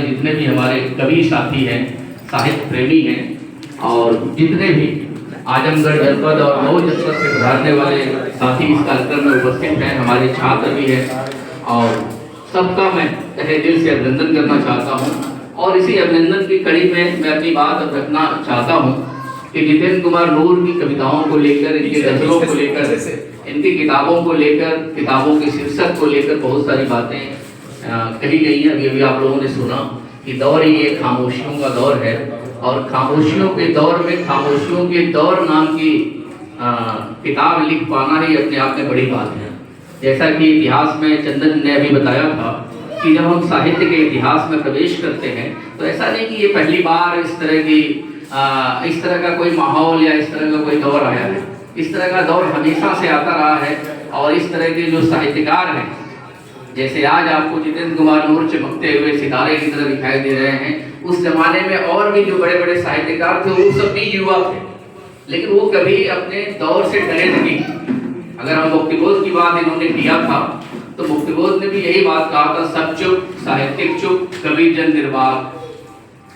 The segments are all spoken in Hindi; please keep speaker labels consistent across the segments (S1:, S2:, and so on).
S1: जितने भी हमारे कवि साथी हैं, साहित्य प्रेमी हैं, और जितने भी आजमगढ़ जनपद और मऊ जनपद से पधारने वाले साथी इस कार्यक्रम में उपस्थित हैं, हमारे छात्र भी हैं, और सबका मैं तहे दिल से अभिनंदन करना चाहता हूँ। और इसी अभिनंदन की कड़ी में मैं अपनी बात रखना चाहता हूँ कि जितेंद्र कुमार नूर की कविताओं को लेकर, इनकी गजलों को लेकर, इनकी किताबों को लेकर, किताबों के शीर्षक को लेकर बहुत सारी बातें कही गई हैं। अभी आप लोगों ने सुना कि दौर ये खामोशियों का दौर है, और खामोशियों के दौर में खामोशियों के दौर नाम की किताब लिख पाना ही अपने आप में बड़ी बात है। जैसा कि इतिहास में चंदन ने अभी बताया था कि जब हम साहित्य के इतिहास में प्रवेश करते हैं तो ऐसा नहीं कि ये पहली बार इस तरह का कोई माहौल या इस तरह का कोई दौर आया है। इस तरह का दौर हमेशा से आता रहा है, और इस तरह के जो साहित्यकार हैं, जैसे आज आपको जितेंद्र कुमार नूर चमकते हुए सितारे की तरह दिखाई दे रहे हैं, उस जमाने में और भी जो बड़े बड़े साहित्यकार थे वो सब भी युवा थे, लेकिन वो कभी अपने दौर से डरे नहीं। अगर हम मुक्तिबोध की बात इन्होंने किया था तो मुक्तिबोध ने भी यही बात कहा था, सब चुप, साहित्यिक चुप, कवि जन निर्वाक।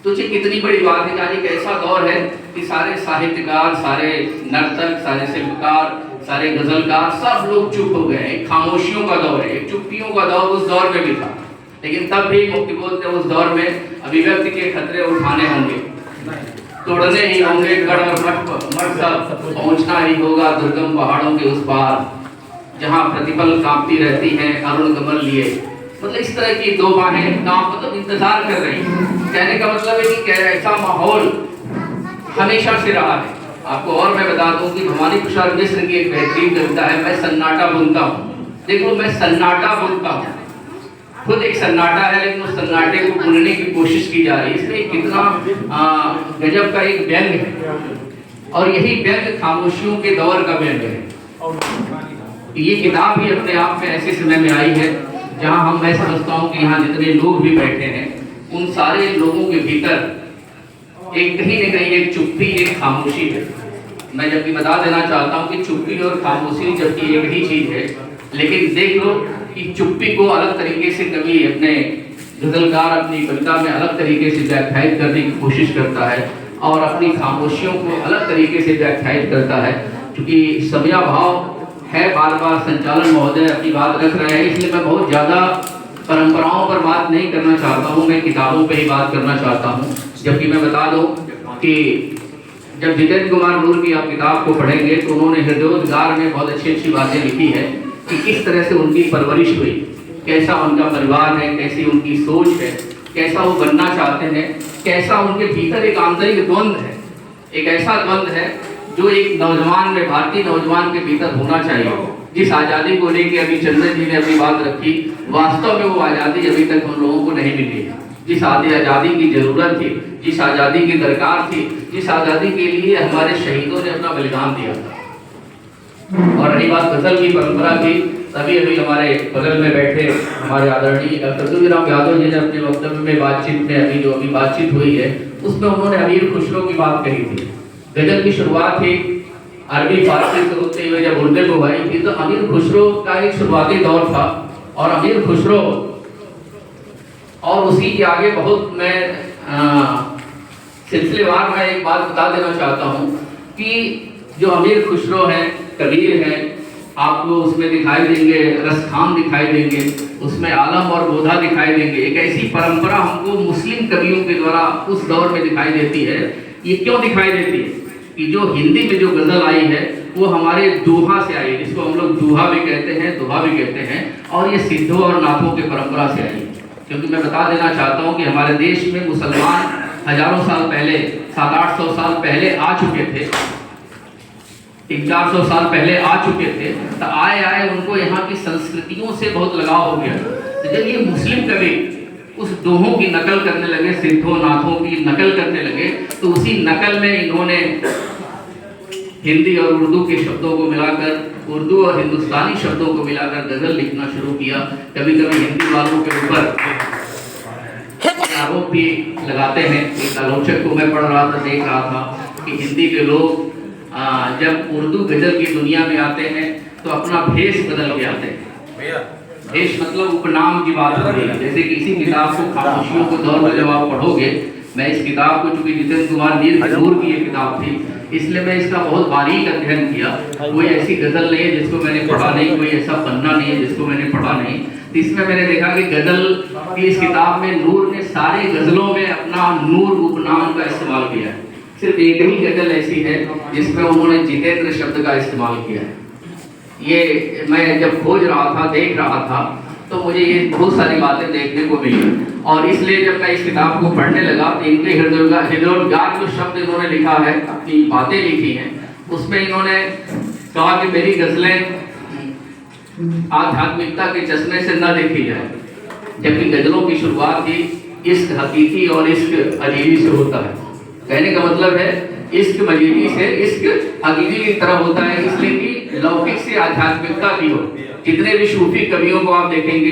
S1: तो ये कितनी बड़ी बात है। यानी एक ऐसा दौर है कि सारे साहित्यकार, सारे नर्तक, सारे शिल्पकार, सारे गजलकार सब लोग चुप हो गए। एक खामोशियों का दौर है, एक चुप्पियों का दौर उस दौर में भी था, लेकिन तब भी मुक्तिबोध ने उस दौर में अभिव्यक्ति के खतरे उठाने होंगे, तोड़ने ही होंगे गढ़ और मठ सब, पहुंचना ही होगा दुर्गम पहाड़ों के उस पार, जहां प्रतिपल कांपती रहती हैं अरुण कमल लिए। मतलब इस तरह की दो बाहें काम मतलब इंतजार कर रही हैं। कहने का मतलब है कि ऐसा माहौल हमेशा से रहा है। आपको और मैं बता दूं कि भवानी प्रसाद मिश्र की एक बेहतरीन कविता है, मैं सन्नाटा बुनता हूँ। देखो, मैं सन्नाटा बुनता हूँ, खुद एक सन्नाटा है, लेकिन उस सन्नाटे को बुनने की कोशिश की जा रही है। इसमें कितना गजब का एक व्यंग है, और यही व्यंग खामोशियों के दौर का व्यंग है। ये किताब भी अपने आप में ऐसे समय में आई है जहां हम, मैं समझता हूं कि यहाँ जितने लोग भी बैठे हैं उन सारे लोगों के भीतर एक कहीं न कहीं एक चुप्पी, एक खामोशी है। मैं जबकि बता देना चाहता हूं कि चुप्पी और खामोशी जबकि एक ही चीज है, लेकिन देख लो कि चुप्पी को अलग तरीके से कभी अपने गजलकार अपनी कविता में अलग तरीके से व्याख्यायित करने की कोशिश करता है, और अपनी खामोशियों को अलग तरीके से व्याख्यायित करता है। क्योंकि समयाभाव है, बार बार संचालन महोदय अपनी बात रख रहे हैं, इसलिए मैं बहुत ज़्यादा परंपराओं पर बात नहीं करना चाहता हूँ, मैं किताबों पे ही बात करना चाहता हूँ। जबकि मैं बता दूँ कि जब जितेंद्र कुमार नूर की आप किताब को पढ़ेंगे तो उन्होंने हृदयोद्गार में बहुत अच्छी अच्छी बातें लिखी है कि किस तरह से उनकी परवरिश हुई, कैसा उनका परिवार है, कैसी उनकी सोच है, कैसा वो बनना चाहते हैं, कैसा उनके भीतर एक आंतरिक द्वंद्व है, एक ऐसा द्वंद्व है जो एक नौजवान में, भारतीय नौजवान के भीतर होना चाहिए। जिस आज़ादी को लेकर अभी चंदन जी ने अपनी बात रखी, वास्तव में वो आज़ादी अभी तक हम लोगों को नहीं मिली है। जिस आज़ादी की जरूरत थी, जिस आज़ादी की दरकार थी, जिस आज़ादी के लिए हमारे शहीदों ने अपना बलिदान दिया था। और रही बात गजल की परंपरा की, तभी अभी हमारे बगल में बैठे हमारे आदरणीय डॉक्टर तुलसीराम यादव जी ने अपने वक्तव्य में बातचीत में अभी बातचीत हुई है उसमें उन्होंने अमीर खुसरो की बात कही थी। गजल की शुरुआत थी अरबी फारसी से होते हुए जब उर्दू को आई थी, तो अमीर खुसरो का एक शुरुआती दौर था, और अमीर खुसरो और उसी के आगे बहुत मैं सिलसिलेवार में एक बात बता देना चाहता हूँ कि जो अमीर खुसरो हैं, कबीर हैं, आपको उसमें दिखाई देंगे, रसखान दिखाई देंगे, उसमें आलम और बोधा दिखाई देंगे। एक ऐसी परंपरा हमको मुस्लिम कवियों के द्वारा उस दौर में दिखाई देती है। ये क्यों दिखाई देती है कि जो हिंदी में जो गजल आई है वो हमारे दोहा से आई, जिसको हम लोग दोहा भी कहते हैं, दोहा भी कहते हैं, और ये सिद्धों और नाथों की परंपरा से आई। क्योंकि मैं बता देना चाहता हूँ कि हमारे देश में मुसलमान हजारों साल पहले, 700-800 साल पहले आ चुके थे, 300-400 साल पहले आ चुके थे, तो आए उनको यहाँ की संस्कृतियों से बहुत लगाव हो गया। तो जब ये मुस्लिम कवि उस दोहों की नकल करने लगे, सिद्धों नाथों की नकल करने लगे, तो उसी नकल में इन्होंने हिंदी और उर्दू के शब्दों को मिलाकर, उर्दू और हिंदुस्तानी शब्दों को मिलाकर गजल लिखना शुरू किया। कभी कभी हिंदी वालों के ऊपर आरोप भी लगाते हैं। एक आलोचक को मैं पढ़ रहा था, देख रहा था कि हिंदी के लोग जब उर्दू गजल की दुनिया में आते हैं तो अपना भेष बदल के आते हैं। देश मतलब उपनाम की बात हो रही है। जैसे किसी किताब को खामोशियों को दौर में जब आप पढ़ोगे, मैं इस किताब को, चूंकि जितेंद्र कुमार नीर की नूर की ये किताब थी, इसलिए मैं इसका बहुत बारीक अध्ययन किया। कोई ऐसी गजल नहीं है जिसको मैंने पढ़ा नहीं, कोई ऐसा पन्ना नहीं है जिसको मैंने पढ़ा नहीं। तो इसमें मैंने देखा कि गजल की इस किताब में नूर ने सारे गजलों में अपना नूर उपनाम का इस्तेमाल किया है। सिर्फ एक ही गजल ऐसी है जिसमें उन्होंने जितेंद्र शब्द का इस्तेमाल किया है। ये मैं जब खोज रहा था, देख रहा था, तो मुझे ये बहुत सारी बातें देखने को मिली, और इसलिए जब मैं इस किताब को पढ़ने लगा तो इनके हृदयोद्गार जो शब्द इन्होंने लिखा है, अपनी बातें लिखी हैं, उसमें इन्होंने कहा कि मेरी गजलें आध्यात्मिकता के चश्मे से न देखी जाए, जबकि गजलों की शुरुआत ही इश्क हकीकी और इश्क अजीबी से होता है। कहने का मतलब है इश्क मजीदी से इश्क हकीकी की तरह होता है, इसलिए कि लौकिक से आध्यात्मिकता की हो। जितने भी सूफी कवियों को आप देखेंगे,